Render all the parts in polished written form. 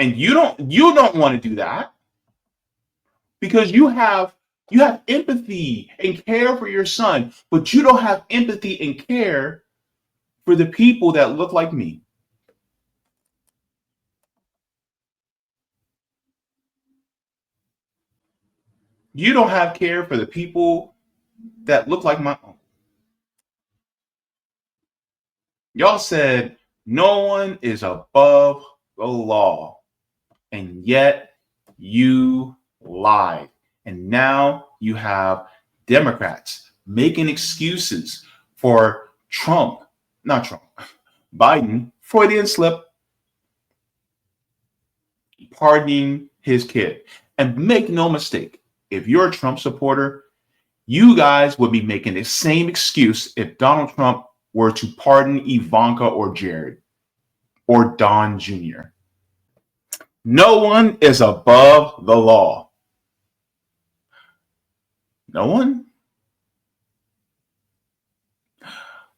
And you don't want to do that because you have empathy and care for your son, but you don't have empathy and care for the people that look like me. You don't have care for the people that look like my uncle. Y'all said no one is above the law, and yet you lied. And now you have Democrats making excuses for Biden, Freudian slip, pardoning his kid. And make no mistake, if you're a Trump supporter, you guys would be making the same excuse if Donald Trump were to pardon Ivanka or Jared or Don Jr. No one is above the law. No one?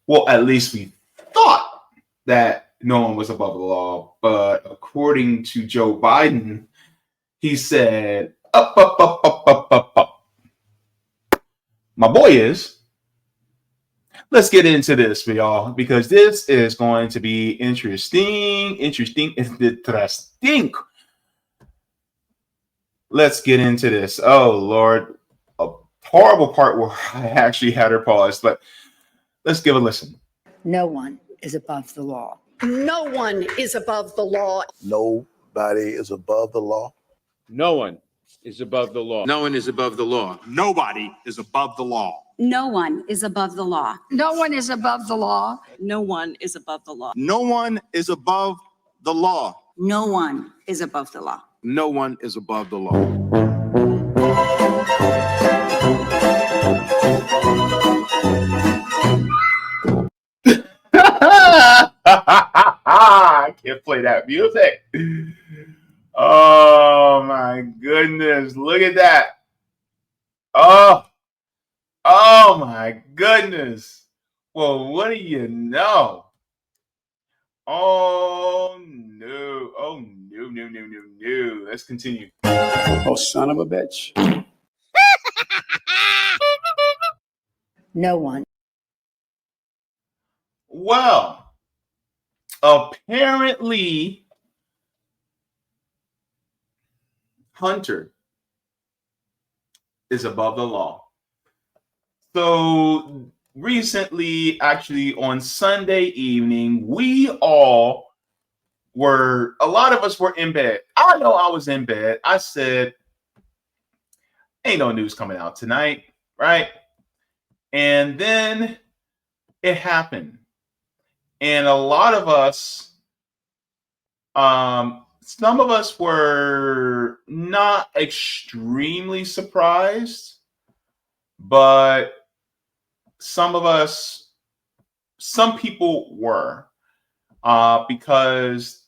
Well, at least we thought that no one was above the law. But according to Joe Biden, he said, up, up, up, up, up, up, up. My boy is. Let's get into this for y'all because this is going to be interesting. Let's get into this. Oh, Lord. A horrible part where I actually had her pause, but let's give a listen. No one is above the law. No one is above the law. Nobody is above the law. No one is above the law. No one is above the law. Nobody is above the law. No one is above the law. No one is above the law. No one is above the law. No one is above the law. No one is above the law. No one is above the law. I can't play that music. Oh my goodness. Look at that. Oh my goodness. Well, what do you know? Oh no. Oh no. Let's continue. Oh, son of a bitch. No one. Well, apparently Hunter is above the law. So recently, actually on Sunday evening, a lot of us were in bed. I know I was in bed. I said, ain't no news coming out tonight, right? And then it happened. And a lot of us, some of us were not extremely surprised, but some people were, because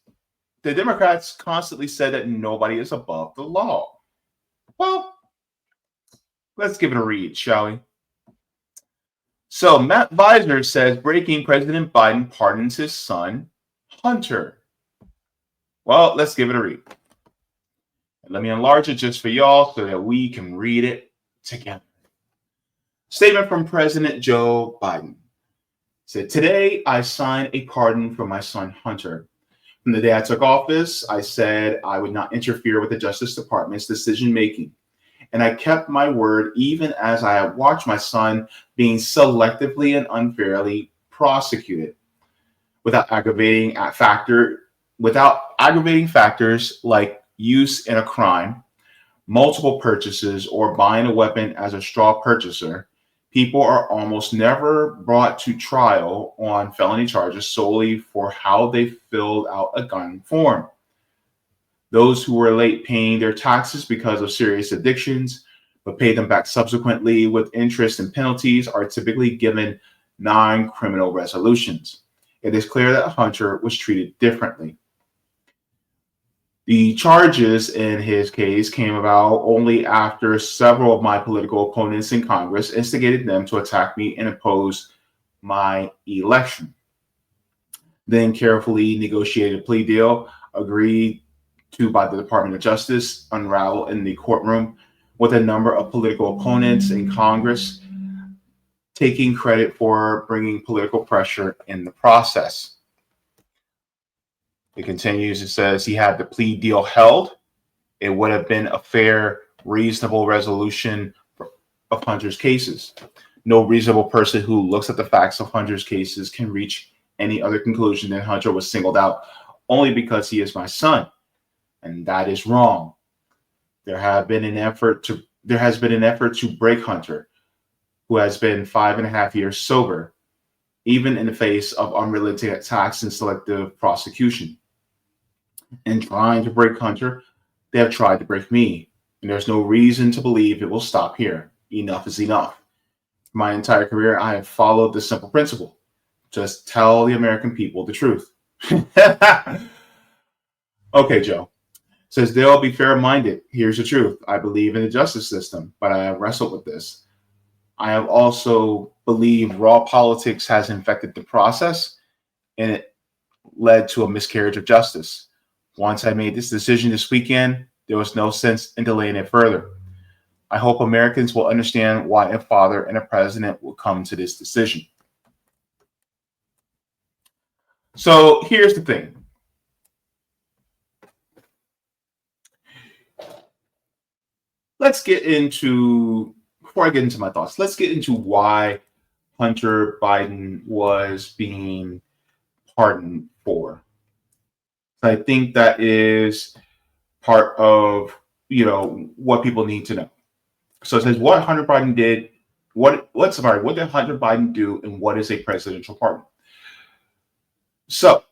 the Democrats constantly said that nobody is above the law. Well, let's give it a read, shall we? So Matt Visor says, breaking, President Biden pardons his son, Hunter. Well, let's give it a read. And let me enlarge it just for y'all so that we can read it together. Statement from President Joe Biden. Said, today I signed a pardon for my son, Hunter. From the day I took office, I said I would not interfere with the Justice Department's decision-making. And I kept my word even as I have watched my son being selectively and unfairly prosecuted without aggravating factors like use in a crime, multiple purchases, or buying a weapon as a straw purchaser. People are almost never brought to trial on felony charges solely for how they filled out a gun form. Those who were late paying their taxes because of serious addictions, but pay them back subsequently with interest and penalties, are typically given non-criminal resolutions. It is clear that Hunter was treated differently. The charges in his case came about only after several of my political opponents in Congress instigated them to attack me and oppose my election. Then carefully negotiated a plea deal, agreed to by the Department of Justice unravel in the courtroom, with a number of political opponents in Congress taking credit for bringing political pressure in the process. It continues, it says he had the plea deal held. It would have been a fair, reasonable resolution of Hunter's cases. No reasonable person who looks at the facts of Hunter's cases can reach any other conclusion than Hunter was singled out only because he is my son. And that is wrong. There has been an effort to break Hunter, who has been 5.5 years sober, even in the face of unrelenting attacks and selective prosecution. In trying to break Hunter, they have tried to break me, and there's no reason to believe it will stop here. Enough is enough. My entire career, I have followed this simple principle. Just tell the American people the truth. Okay, Joe. Says they'll be fair-minded. Here's the truth. I believe in the justice system, but I have wrestled with this. I have also believed raw politics has infected the process, and it led to a miscarriage of justice. Once I made this decision this weekend, there was no sense in delaying it further. I hope Americans will understand why a father and a president will come to this decision. So here's the thing. Let's get into, before I get into my thoughts, let's get into why Hunter Biden was being pardoned for. I think that is part of, what people need to know. So it says what Hunter Biden did, what did Hunter Biden do, and what is a presidential pardon? So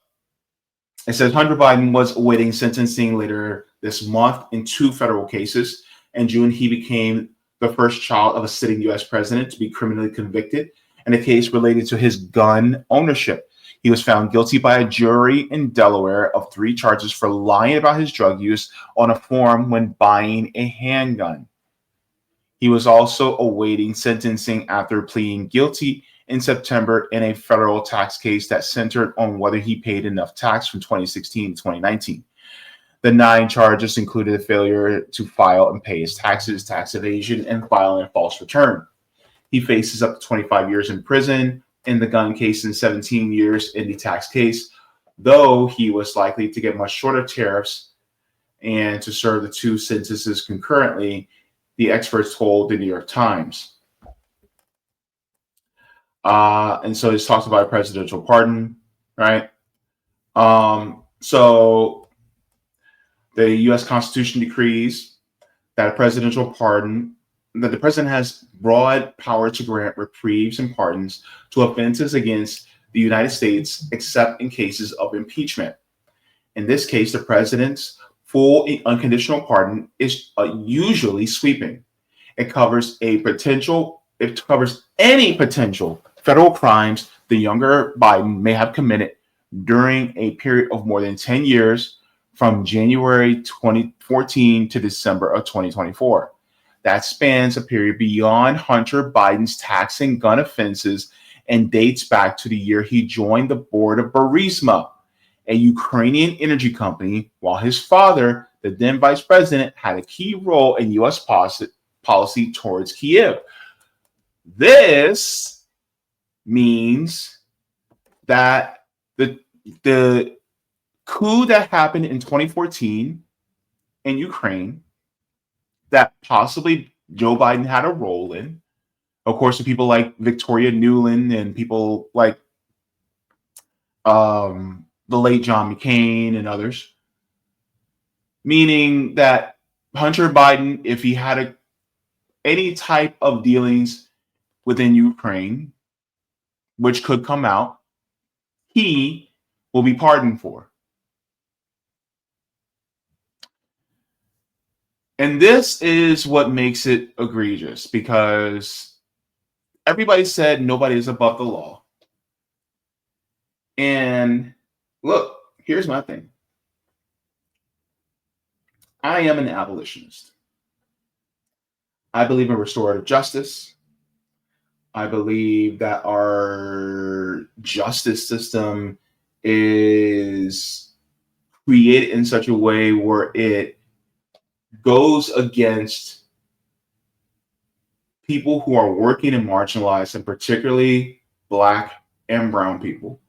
it says Hunter Biden was awaiting sentencing later this month in 2 federal cases. In June, he became the first child of a sitting U.S. president to be criminally convicted in a case related to his gun ownership. He was found guilty by a jury in Delaware of 3 charges for lying about his drug use on a form when buying a handgun. He was also awaiting sentencing after pleading guilty in September in a federal tax case that centered on whether he paid enough tax from 2016 to 2019. The 9 charges included a failure to file and pay his taxes, tax evasion, and filing a false return. He faces up to 25 years in prison in the gun case and 17 years in the tax case, though he was likely to get much shorter tariffs and to serve the 2 sentences concurrently, the experts told the New York Times. And so this talks about a presidential pardon, right? So the U.S. Constitution decrees that a presidential pardon, that the president has broad power to grant reprieves and pardons to offenses against the United States, except in cases of impeachment. In this case, the president's full unconditional pardon is usually sweeping. It covers any potential federal crimes the younger Biden may have committed during a period of more than 10 years from January 2014 to December of 2024. That spans a period beyond Hunter Biden's tax and gun offenses and dates back to the year he joined the board of Burisma, a Ukrainian energy company, while his father, the then vice president, had a key role in U.S. policy towards Kyiv. This means that the coup that happened in 2014 in Ukraine, that possibly Joe Biden had a role in, of course, the people like Victoria Nuland and people like the late John McCain and others, meaning that Hunter Biden, if he had any type of dealings within Ukraine, which could come out, he will be pardoned for. And this is what makes it egregious, because everybody said nobody is above the law. And look, here's my thing. I am an abolitionist. I believe in restorative justice. I believe that our justice system is created in such a way where it goes against people who are working and marginalized, and particularly Black and brown people.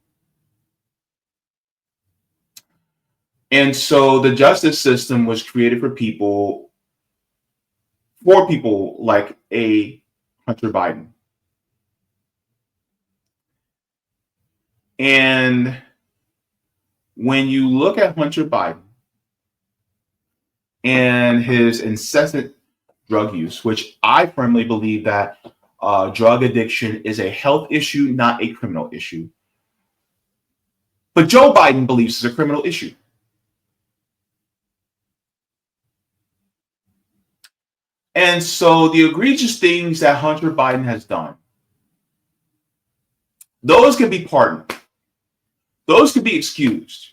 And so the justice system was created for people like a Hunter Biden. And when you look at Hunter Biden and his incessant drug use, which I firmly believe that drug addiction is a health issue, not a criminal issue. But Joe Biden believes it's a criminal issue. And so the egregious things that Hunter Biden has done, those can be pardoned. Those can be excused.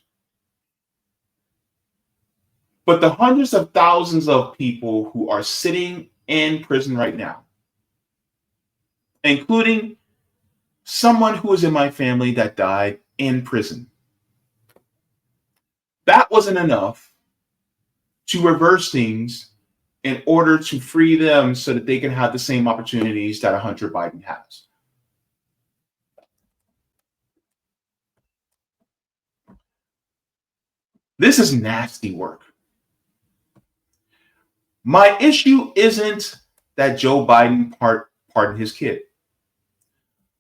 But the hundreds of thousands of people who are sitting in prison right now, including someone who was in my family that died in prison, that wasn't enough to reverse things in order to free them so that they can have the same opportunities that a Hunter Biden has. This is nasty work. My issue isn't that Joe Biden pardoned his kid.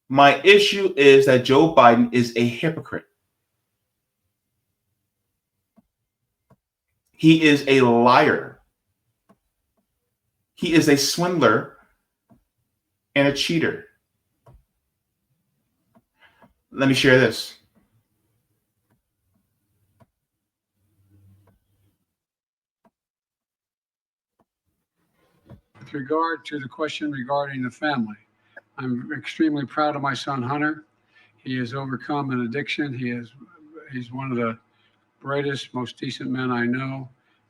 My issue is that Joe Biden is a hypocrite. He is a liar. He is a swindler and a cheater. Let me share this. With regard to the question regarding the family, I'm extremely proud of my son, Hunter. He has overcome an addiction. He's one of the brightest, most decent men I know.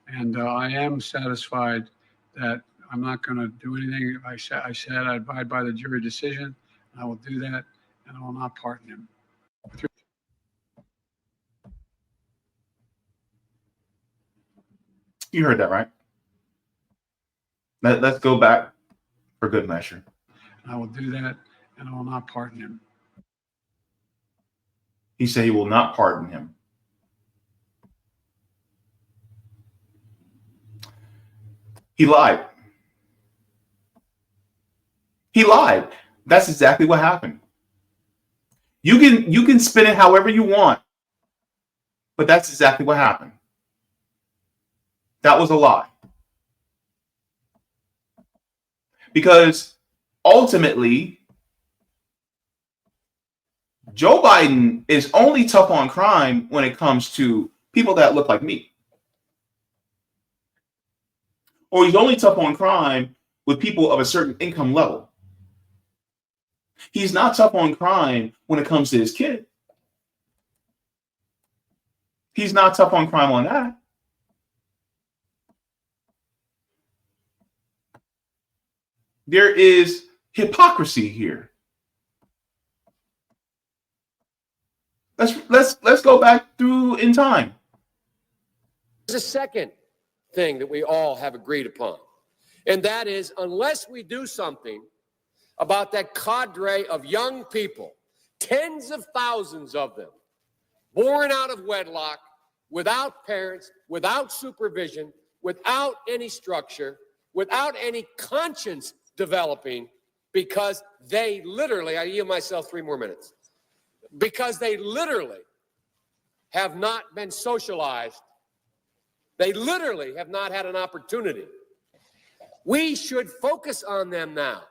And I am satisfied that I'm not going to do anything. I said I abide by the jury decision. I will do that, and I will not pardon him. You heard that, right? Let's go back for good measure. I will do that, and I will not pardon him. He said he will not pardon him. He lied. He lied. That's exactly what happened. You can spin it however you want, but that's exactly what happened. That was a lie. Because ultimately, Joe Biden is only tough on crime when it comes to people that look like me. Or he's only tough on crime with people of a certain income level. He's not tough on crime when it comes to his kid. He's not tough on crime on that. There is hypocrisy here. Let's go back through in time. There's a second thing that we all have agreed upon, and that is unless we do something about that cadre of young people, tens of thousands of them, born out of wedlock, without parents, without supervision, without any structure, without any conscience developing, because they literally, I yield myself 3 more minutes, because they literally have not been socialized. They literally have not had an opportunity. We should focus on them now,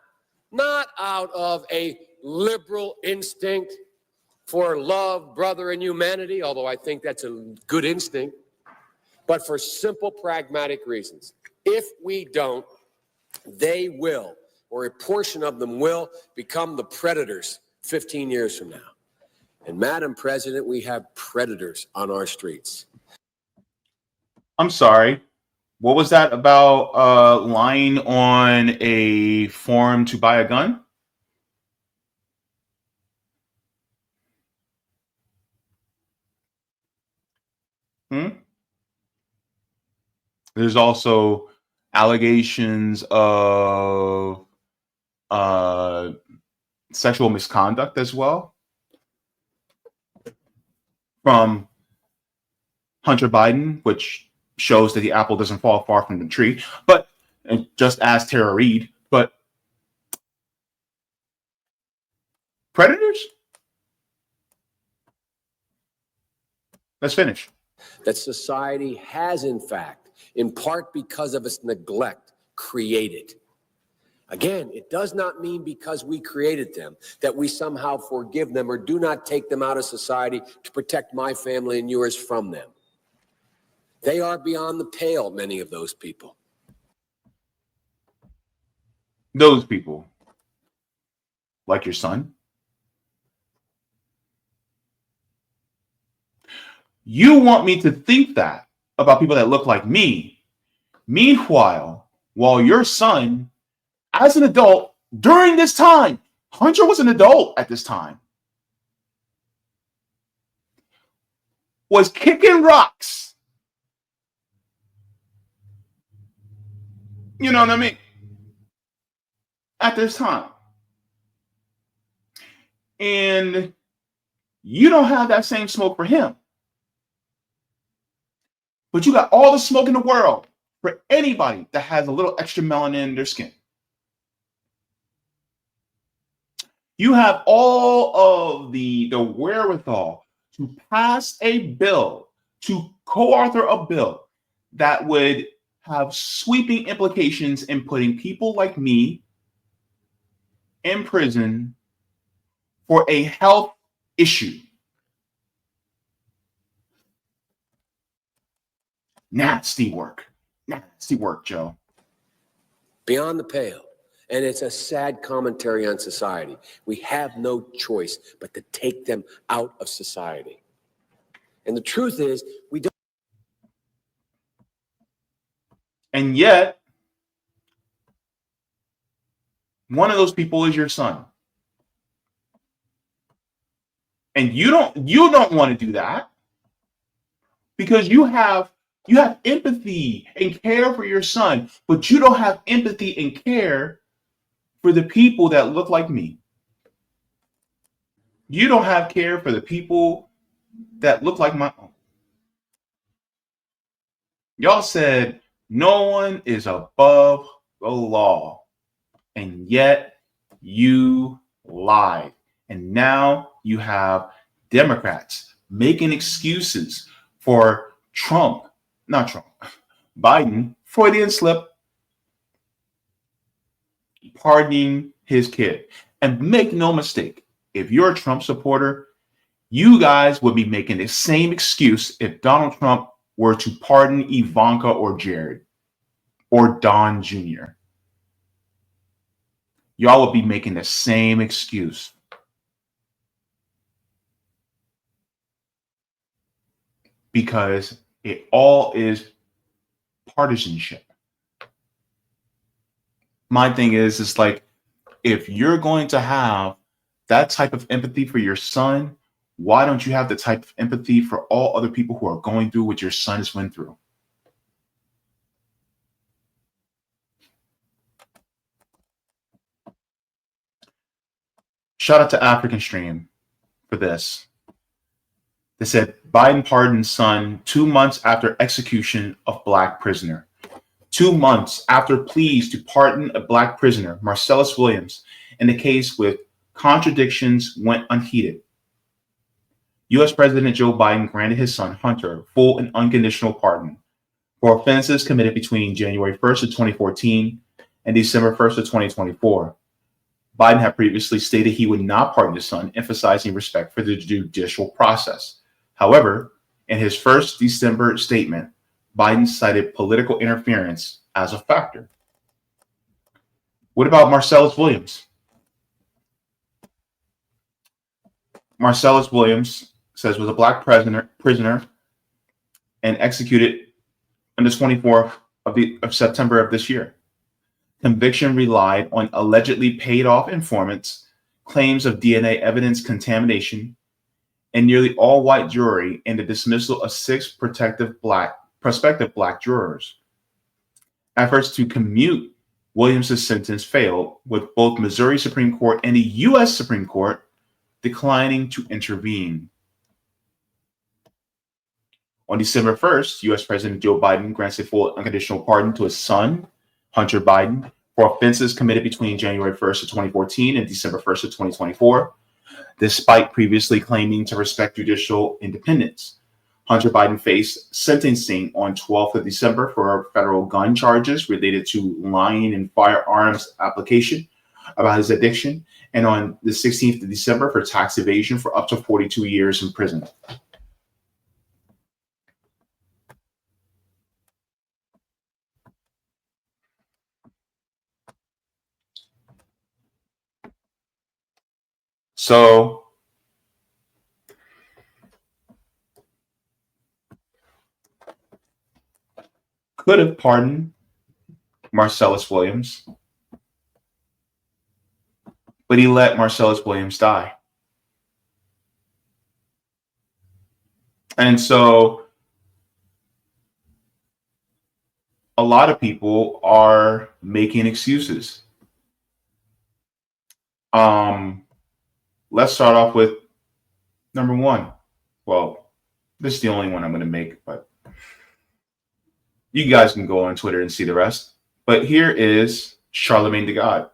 not out of a liberal instinct for love, brother, and humanity, although I think that's a good instinct, but for simple, pragmatic reasons. If we don't, they will, or a portion of them will, become the predators 15 years from now. And Madam President, we have predators on our streets. I'm sorry. What was that about lying on a form to buy a gun? There's also allegations of sexual misconduct as well from Hunter Biden, which shows that the apple doesn't fall far from the tree. But and just ask Tara Reid. But predators? Let's finish. That society has, in fact, in part because of its neglect, created. Again, it does not mean because we created them that we somehow forgive them or do not take them out of society to protect my family and yours from them. They are beyond the pale, many of those people. Those people, like your son. You want me to think that about people that look like me. Meanwhile, while your son, as an adult, during this time, Hunter was an adult at this time, was kicking rocks. You know what I mean? At this time. And you don't have that same smoke for him. But you got all the smoke in the world for anybody that has a little extra melanin in their skin. You have all of the wherewithal to pass a bill, to co-author a bill that would have sweeping implications in putting people like me in prison for a health issue. Nasty work, Joe. Beyond the pale. And it's a sad commentary on society. We have no choice but to take them out of society. And the truth is, we don't. And yet, one of those people is your son. And you don't want to do that because you have empathy and care for your son, but you don't have empathy and care for the people that look like me. You don't have care for the people that look like my own. Y'all said no one is above the law, and yet you lied. And now you have Democrats making excuses for Biden, Freudian slip, pardoning his kid. And make no mistake, if you're a Trump supporter, you guys would be making the same excuse if Donald Trump were to pardon Ivanka or Jared or Don Jr. Y'all would be making the same excuse. Because it all is partisanship. My thing is like, if you're going to have that type of empathy for your son, why don't you have the type of empathy for all other people who are going through what your son has went through? Shout out to African Stream for this. They said Biden pardons son 2 months after execution of Black prisoner. 2 months after pleas to pardon a Black prisoner, Marcellus Williams, in the case with contradictions went unheeded. U.S. President Joe Biden granted his son Hunter full and unconditional pardon for offenses committed between January 1st of 2014 and December 1st of 2024. Biden had previously stated he would not pardon his son, emphasizing respect for the judicial process. However, in his first December statement, Biden cited political interference as a factor. What about Marcellus Williams? Marcellus Williams says was a Black prisoner and executed on the 24th of September of this year. Conviction relied on allegedly paid off informants, claims of DNA evidence contamination, and nearly all white jury in the dismissal of 6 prospective black jurors. efforts to commute Williams' sentence failed, with both Missouri Supreme Court and the U.S. Supreme Court declining to intervene. On December 1st, U.S. President Joe Biden granted full unconditional pardon to his son, Hunter Biden, for offenses committed between January 1st of 2014 and December 1st of 2024, despite previously claiming to respect judicial independence. Hunter Biden faced sentencing on 12th of December for federal gun charges related to lying in firearms application about his addiction, and on the 16th of December for tax evasion for up to 42 years in prison. So could have pardoned Marcellus Williams, but he let Marcellus Williams die. And so a lot of people are making excuses. Let's start off with number one. Well, this is the only one I'm going to make, but you guys can go on Twitter and see the rest. But here is Charlemagne the God.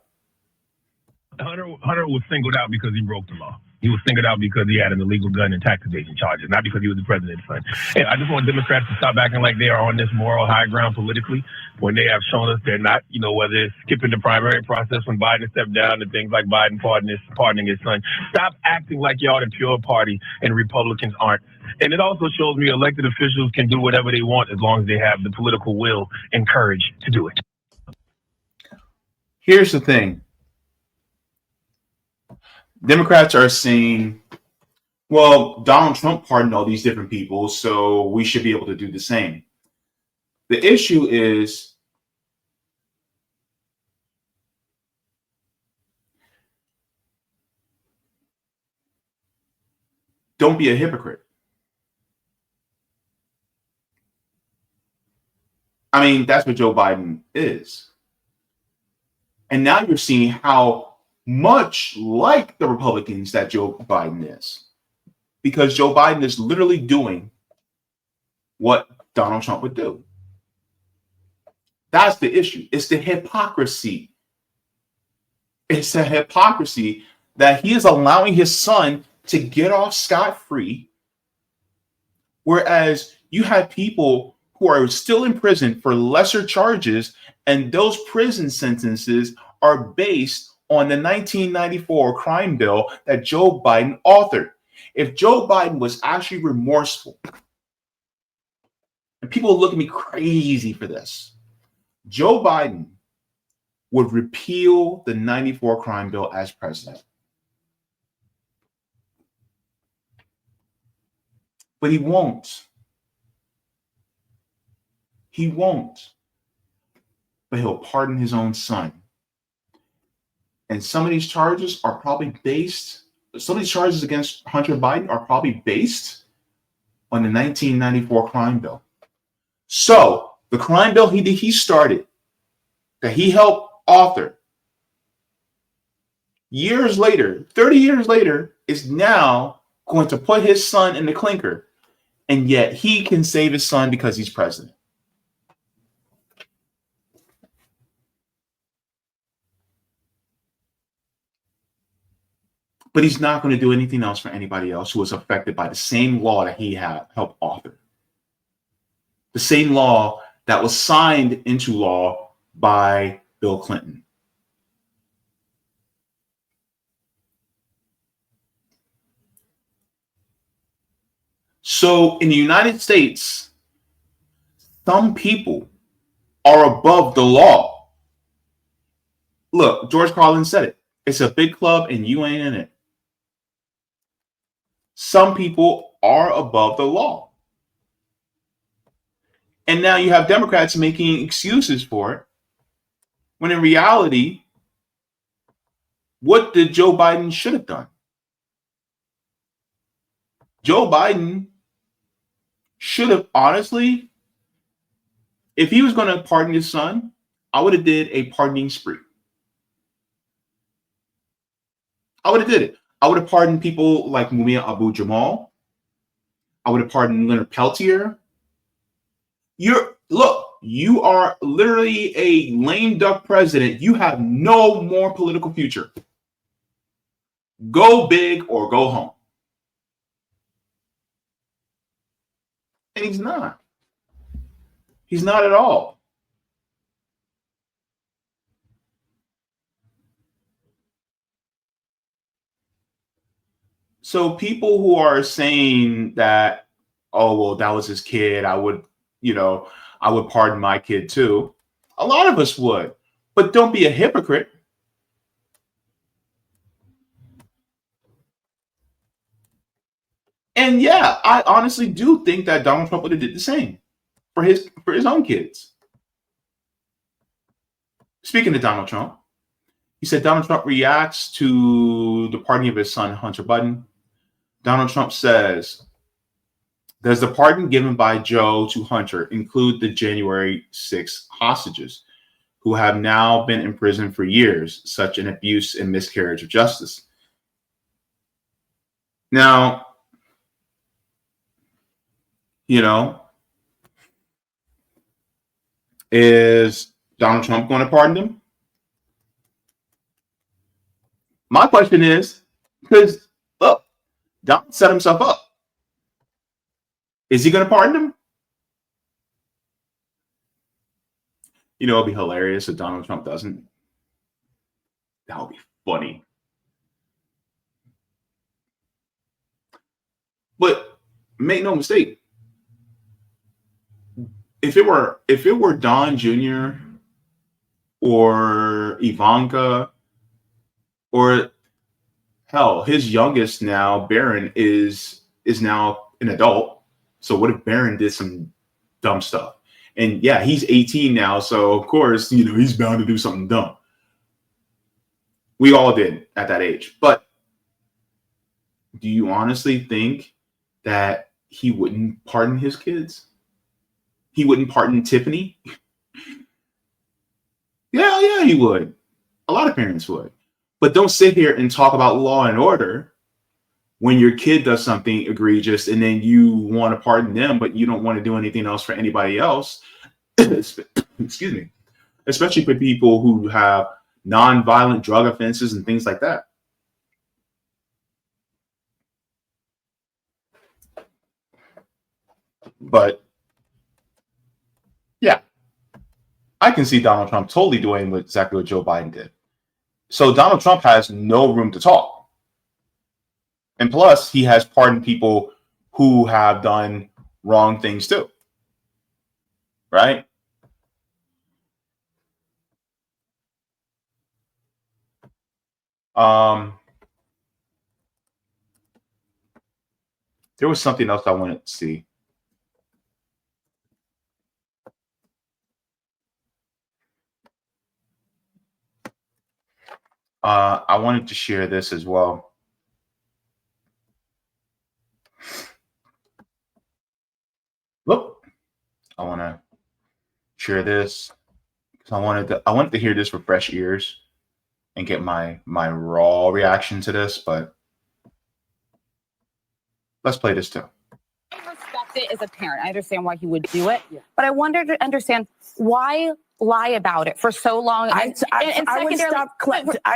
Hunter was singled out because he broke the law. He was singled out because he had an illegal gun and tax evasion charges, not because he was the president's son. And I just want Democrats to stop acting like they are on this moral high ground politically when they have shown us they're not, whether it's skipping the primary process when Biden stepped down and things like Biden pardoning his son. Stop acting like y'all the pure party and Republicans aren't. And it also shows me elected officials can do whatever they want as long as they have the political will and courage to do it. Here's the thing. Democrats are saying, well, Donald Trump pardoned all these different people, so we should be able to do the same. The issue is don't be a hypocrite. I mean, that's what Joe Biden is. And now you're seeing how much like the Republicans that Joe Biden is, because Joe Biden is literally doing what Donald Trump would do. That's the issue. It's the hypocrisy. It's the hypocrisy that he is allowing his son to get off scot-free, whereas you have people who are still in prison for lesser charges, and those prison sentences are based on the 1994 crime bill that Joe Biden authored. If Joe Biden was actually remorseful, and people look at me crazy for this, Joe Biden would repeal the 94 crime bill as president. But he won't. He won't. But he'll pardon his own son. And some of these charges are probably some of these charges against Hunter Biden are probably based on the 1994 crime bill. So the crime bill he started, that he helped author, years later, 30 years later, is now going to put his son in the clinker. And yet he can save his son because he's president. But he's not going to do anything else for anybody else who was affected by the same law that he had helped author. The same law that was signed into law by Bill Clinton. So in the United States, some people are above the law. Look, George Carlin said it. It's a big club and you ain't in it. Some people are above the law. And now you have Democrats making excuses for it, when in reality, what did Joe Biden should have done? Joe Biden should have honestly if he was going to pardon his son, I would have did a pardoning spree. I would have did it. I would have pardoned people like Mumia Abu Jamal. I would have pardoned Leonard Peltier. You are literally a lame duck president. You have no more political future. Go big or go home. And he's not. He's not at all. So people who are saying that, oh, well, that was his kid, I would pardon my kid too. A lot of us would, but don't be a hypocrite. And yeah, I honestly do think that Donald Trump would have did the same for his own kids. Speaking of Donald Trump, he said Donald Trump reacts to the pardoning of his son, Hunter Biden. Donald Trump says, does the pardon given by Joe to Hunter include the January 6th hostages who have now been in prison for years, such an abuse and miscarriage of justice? Now, is Donald Trump going to pardon them? My question is, because, look, Donald set himself up. Is he going to pardon him? It'd be hilarious if Donald Trump doesn't. That would be funny. But make no mistake, if it were Don Jr. or Ivanka, or hell, his youngest now, Barron, is now an adult. So what if Barron did some dumb stuff? And yeah, he's 18 now, so of course, he's bound to do something dumb. We all did at that age. But do you honestly think that he wouldn't pardon his kids? He wouldn't pardon Tiffany? Yeah, he would. A lot of parents would. But don't sit here and talk about law and order when your kid does something egregious and then you want to pardon them, but you don't want to do anything else for anybody else. Excuse me. Especially for people who have non-violent drug offenses and things like that. But yeah, I can see Donald Trump totally doing exactly what Joe Biden did. So Donald Trump has no room to talk. And plus, he has pardoned people who have done wrong things too. Right? There was something else I wanted to see. I wanted to share this as well. Whoop. I want to share this because I wanted to hear this with fresh ears and get my raw reaction to this, but let's play this too. I respect it as a parent. I understand why he would do it, but I wonder to understand why lie about it for so long. I'd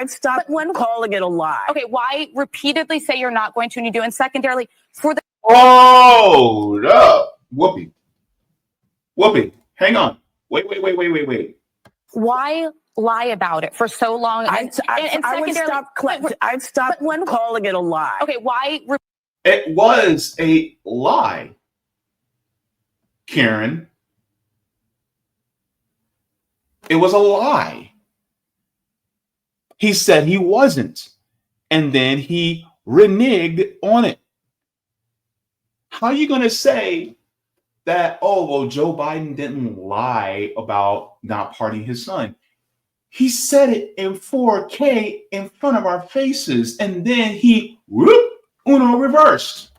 stop calling it a lie. Okay, why repeatedly say you're not going to and you do? And secondarily, for the hold up, Whoopi, hang on, wait. Why lie about it for so long? I'd stop calling it a lie. Okay, why? It was a lie, Karen. It was a lie. He said he wasn't, and then he reneged on it. How are you going to say that, oh, well, Joe Biden didn't lie about not pardoning his son? He said it in 4K in front of our faces, and then he reversed.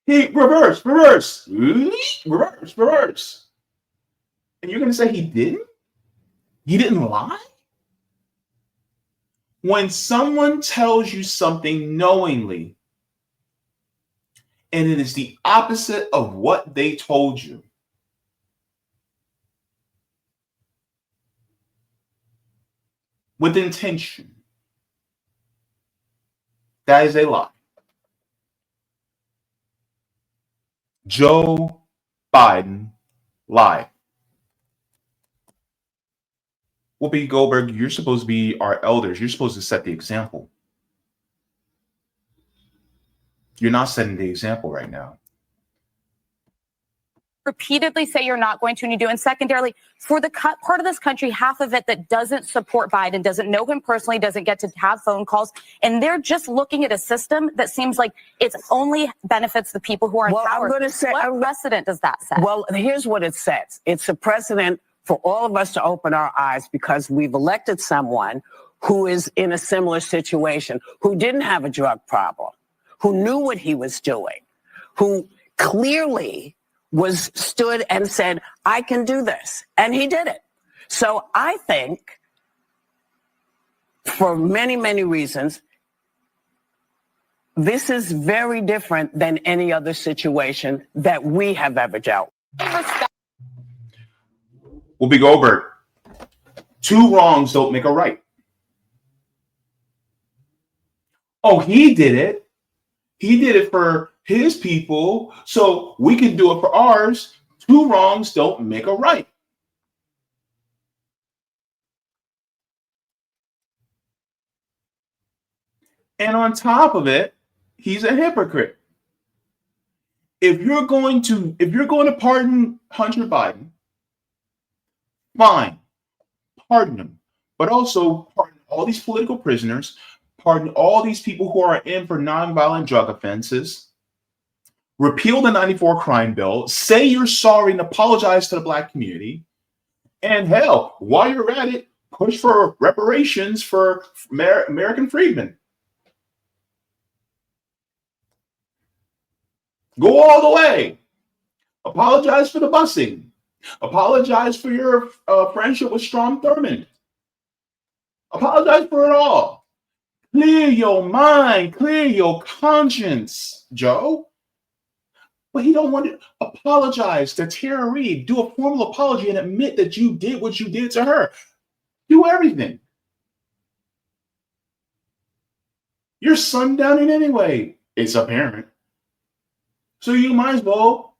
He reverse. And you're going to say he didn't? He didn't lie? When someone tells you something knowingly, and it is the opposite of what they told you, with intention, that is a lie. Joe Biden lied. Whoopi Goldberg, you're supposed to be our elders. You're supposed to set the example. You're not setting the example right now. Repeatedly say you're not going to, and you do. And secondarily, for the part of this country, half of it that doesn't support Biden, doesn't know him personally, doesn't get to have phone calls, and they're just looking at a system that seems like it only benefits the people who are in power. I'm going to say, what precedent does that set? Well, here's what it says. It's a precedent for all of us to open our eyes, because we've elected someone who is in a similar situation, who didn't have a drug problem, who knew what he was doing, who clearly stood and said, I can do this. And he did it. So I think, for many, many reasons, this is very different than any other situation that we have ever dealt with. Whoopi Goldberg, 2 wrongs don't make a right. Oh, he did it. He did it for his people, so we can do it for ours. 2 wrongs don't make a right. And on top of it, he's a hypocrite. If you're going to pardon Hunter Biden, fine, pardon him, but also pardon all these political prisoners, pardon all these people who are in for nonviolent drug offenses, repeal the 94 crime bill, say you're sorry and apologize to the Black community, and hell, while you're at it, push for reparations for American freedmen. Go all the way. Apologize for the busing. Apologize for your friendship with Strom Thurmond. Apologize for it all. Clear your mind, clear your conscience, Joe. But he don't want to apologize to Tara Reid. Do a formal apology and admit that you did what you did to her. Do everything. You're sundowning anyway, it's apparent. So you might as well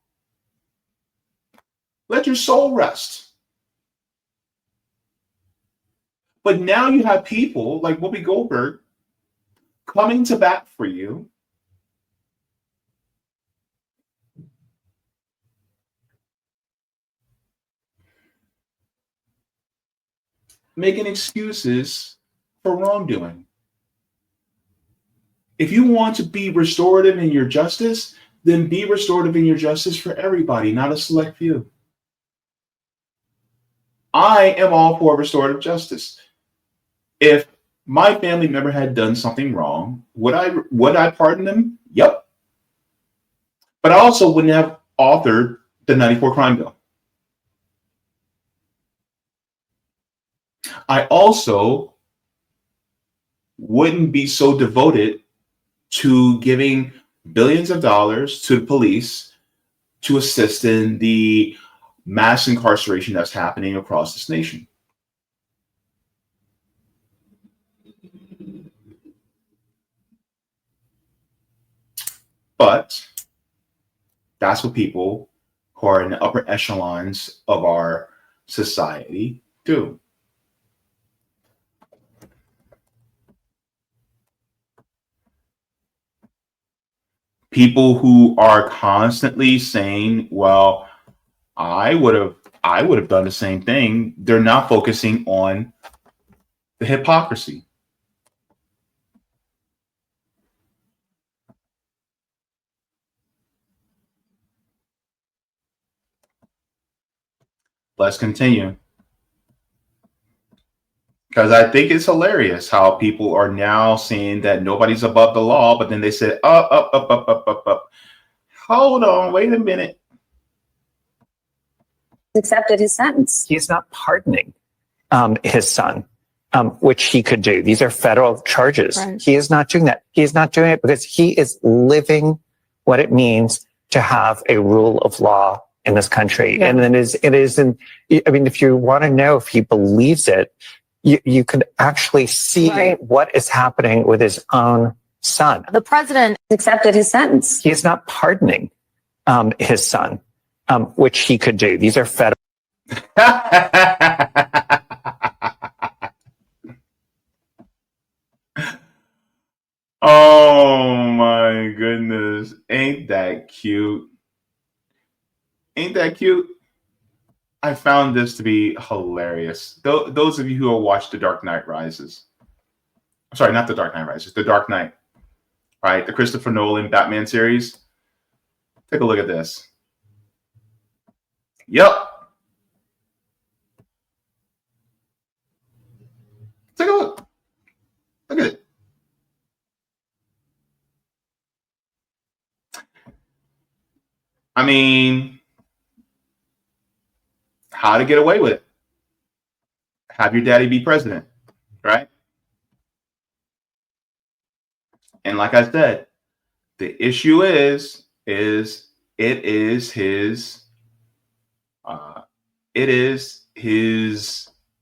let your soul rest. But now you have people like Whoopi Goldberg coming to bat for you. Making excuses for wrongdoing. If you want to be restorative in your justice, then be restorative in your justice for everybody, not a select few. I am all for restorative justice. If my family member had done something wrong, would I pardon them? Yep. But I also wouldn't have authored the 94 crime bill. I also wouldn't be so devoted to giving billions of dollars to the police to assist in the mass incarceration that's happening across this nation. But that's what people who are in the upper echelons of our society do. People who are constantly saying, well, I would have done the same thing. They're not focusing on the hypocrisy. Let's continue. Because I think it's hilarious how people are now saying that nobody's above the law, but then they say, up. Hold on, wait a minute. Accepted his sentence. He is not pardoning his son, which he could do. These are federal charges. Right. He is not doing that. He is not doing it because he is living what it means to have a rule of law in this country. Yeah. And then if you want to know if he believes it, you could actually see what is happening with his own son. The president Accepted his sentence. He is not pardoning his son, which he could do. These are federal. Oh my goodness. Ain't that cute? Ain't that cute? I found this to be hilarious. Those of you who have watched The Dark Knight Rises. Sorry, not The Dark Knight Rises, The Dark Knight. Right? The Christopher Nolan Batman series. Take a look at this. Yep. Take a look. Look at it. I mean, how to get away with it. Have your daddy be president, right? And like I said, the issue is it is his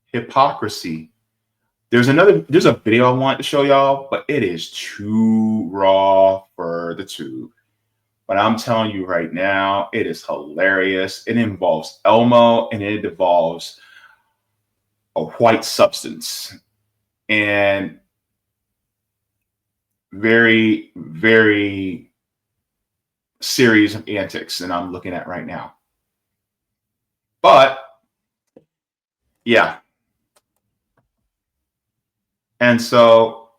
hypocrisy. There's a video I want to show y'all, but it is too raw for the tube. But I'm telling you right now, it is hilarious. It involves Elmo and it involves a white substance and very, very series of antics that I'm looking at right now. But yeah. And so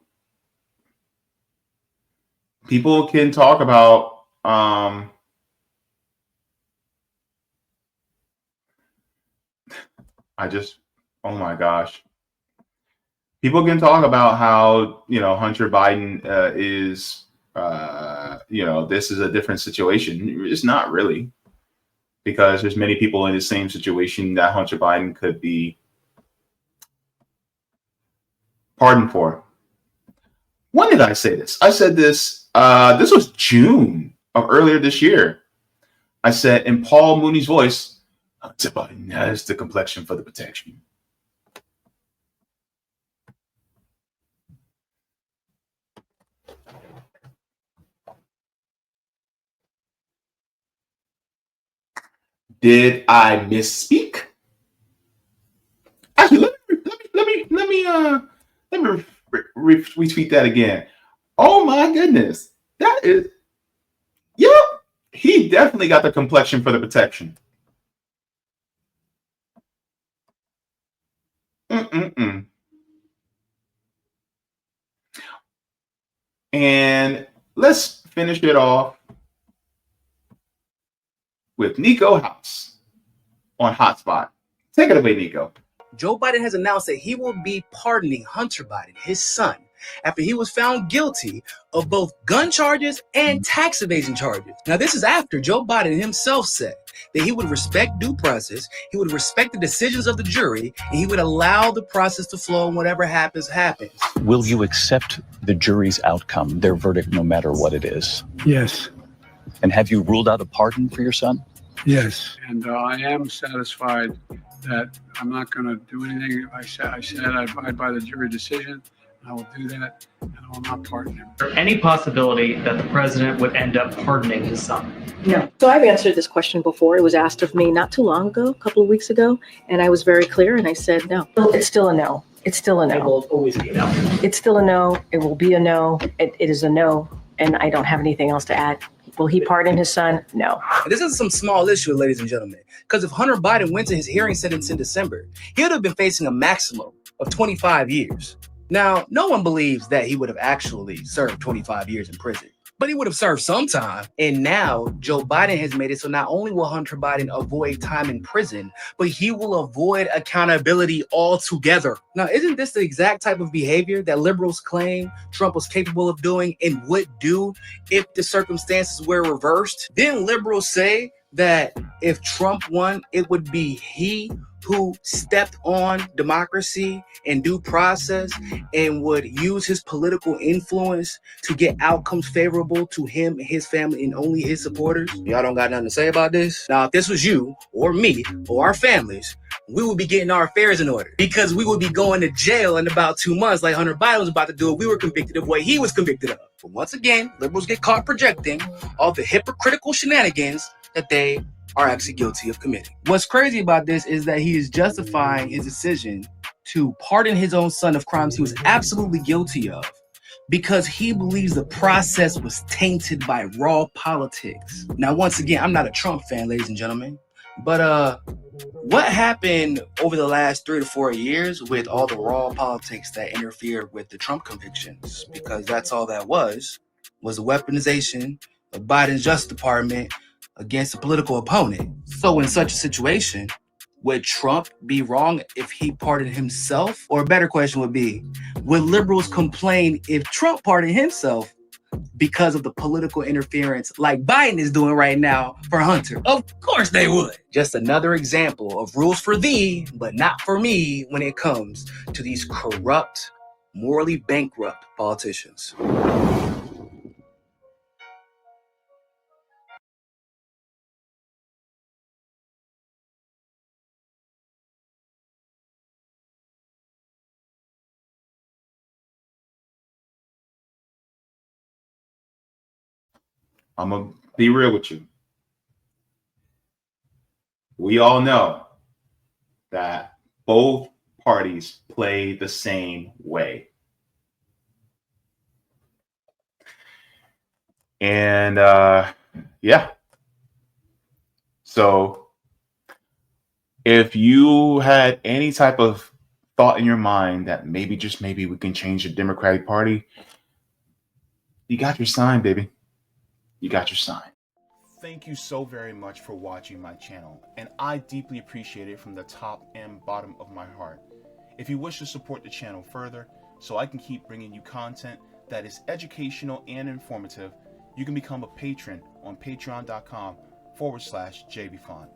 people can talk about oh my gosh. People can talk about how, Hunter Biden is, this is a different situation. It's not really, because there's many people in the same situation that Hunter Biden could be pardoned for. When did I say this? I said this, this was June of earlier this year. I said in Paul Mooney's voice, Hunter Biden has the complexion for the protection. Did I misspeak? Actually, let me retweet that again. Oh my goodness, that is, yep. He definitely got the complexion for the protection. And let's finish it off with Nico House on Hotspot. Take it away, Nico. Joe Biden has announced that he will be pardoning Hunter Biden, his son, after he was found guilty of both gun charges and tax evasion charges. Now, this is after Joe Biden himself said that he would respect due process, he would respect the decisions of the jury, and he would allow the process to flow, and whatever happens, happens. Will you accept the jury's outcome, their verdict, no matter what it is? Yes. And have you ruled out a pardon for your son? Yes. And I am satisfied that I'm not going to do anything. I said I'd abide by the jury decision. I will do that, and I will not pardon him. Is there any possibility that the president would end up pardoning his son? No. So I've answered this question before. It was asked of me not too long ago, a couple of weeks ago, and I was very clear, and I said no. It's still a no. It's still a no. It will always be a no. It's still a no. It will be a no. It is a no, and I don't have anything else to add. Will he pardon his son? No. This is some small issue, ladies and gentlemen, because if Hunter Biden went to his hearing sentence in December, he would have been facing a maximum of 25 years. Now, no one believes that he would have actually served 25 years in prison. but he would have served some time. And now Joe Biden has made it so not only will Hunter Biden avoid time in prison, but he will avoid accountability altogether. Now, isn't this the exact type of behavior that liberals claim Trump was capable of doing and would do if the circumstances were reversed? Didn't liberals say that if Trump won, it would be he who stepped on democracy and due process and would use his political influence to get outcomes favorable to him and his family and only his supporters? Y'all don't got nothing to say about this? Now, if this was you or me or our families, we would be getting our affairs in order because we would be going to jail in about 2 months like Hunter Biden was about to do if we were convicted of what he was convicted of. But once again, liberals get caught projecting all the hypocritical shenanigans that they are actually guilty of committing. What's crazy about this is that he is justifying his decision to pardon his own son of crimes he was absolutely guilty of because he believes the process was tainted by raw politics. Now, once again, I'm not a Trump fan, ladies and gentlemen, but what happened over the last 3 to 4 years with all the raw politics that interfered with the Trump convictions? Because that's all that was the weaponization of Biden's Justice Department against a political opponent. So in such a situation, would Trump be wrong if he pardoned himself? Or a better question would be, would liberals complain if Trump pardoned himself because of the political interference like Biden is doing right now for Hunter? Of course they would. Just another example of rules for thee, but not for me when it comes to these corrupt, morally bankrupt politicians. I'm going to be real with you. We all know that both parties play the same way. And yeah. So if you had any type of thought in your mind that maybe, just maybe, we can change the Democratic Party, you got your sign, baby. You got your sign. Thank you so very much for watching my channel, and I deeply appreciate it from the top and bottom of my heart. If you wish to support the channel further so I can keep bringing you content that is educational and informative, you can become a patron on patreon.com/Jaybefaunt.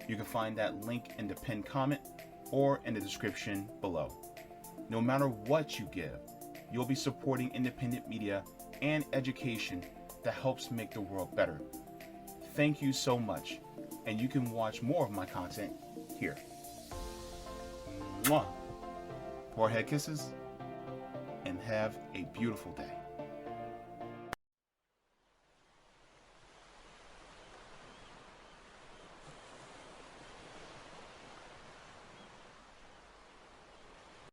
You can find that link in the pinned comment or in the description below. No matter what you give, you'll be supporting independent media and education that helps make the world better. Thank you so much, and you can watch more of my content here. Mwah. Forehead kisses, and have a beautiful day.